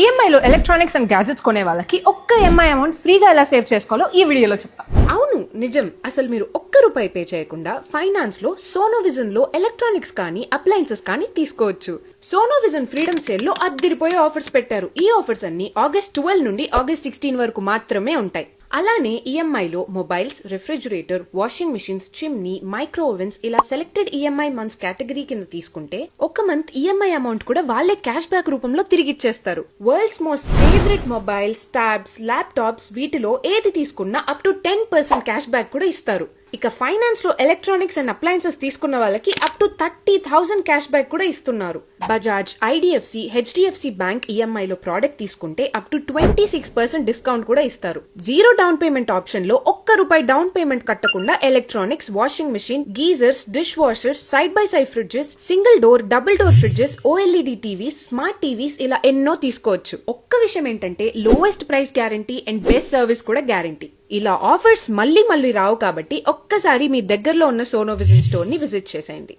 ఈఎంఐలో electronics and gadgets కొనే వాళ్ళకి ఒక్క ఈఎంఐ అమౌంట్ ఫ్రీగా ఎలా సేవ్ చేసుకోవాలో ఈ వీడియోలో చెప్తా. అవును నిజం. అసలు మీరు ₹1 పే చేయకుండా ఫైనాన్స్ లో సోనోవిజన్ లో ఎలక్ట్రానిక్స్ కానీ అప్లయన్సెస్ కానీ తీసుకోవచ్చు. సోనోవిజన్ ఫ్రీడమ్ సేల్ లో అద్దిరిపోయే ఆఫర్స్ పెట్టారు. ఈ ఆఫర్స్ అన్ని ఆగస్ట్ 12 నుండి ఆగస్ట్ 16 వరకు మాత్రమే ఉంటాయి. అలానే ఈఎంఐలో mobiles, refrigerator, washing machines, chimney, micro ovens ఇలా సెలెక్టెడ్ ఈఎంఐ మంత్స్ కేటగిరీ కింద తీసుకుంటే ఒక మంత్ ఈఎంఐ అమౌంట్ కూడా వాళ్ళే క్యాష్ బ్యాక్ రూపంలో తిరిగిచ్చేస్తారు. World's most favourite mobiles, tabs, laptops వీటిలో ఏది తీసుకున్నా అప్ టు 10% క్యాష్ బ్యాక్ కూడా ఇస్తారు. ఇక ఫైనాన్స్ లో ఎలక్ట్రానిక్స్ అండ్ అప్లయన్సెస్ తీసుకున్న వాళ్ళకి అప్ టు 30,000 క్యాష్ బ్యాక్ కూడా ఇస్తున్నారు. Bajaj, IDFC, HDFC bank EMI లో ప్రోడక్ట్ తీసుకుంటే అప్ టు 26% డిస్కౌంట్ కూడా ఇస్తారు. జీరో డౌన్ పేమెంట్ ఆప్షన్ లో ₹1 డౌన్ పేమెంట్ కట్టకుండా electronics, washing machine, geysers, dish washers, side by side fridges, single door, double door fridges, OLED TVs, smart TVs ఇలా ఎన్నో తీసుకోవచ్చు. ఒక్క విషయం ఏంటంటే lowest price guarantee and best service కూడా guarantee. ఇలా ఆఫర్స్ మళ్ళీ రావు కాబట్టి ఒక్కసారి మీ దగ్గరలో ఉన్న సోనోవిజన్ స్టోర్ ని విజిట్ చేసేయండి.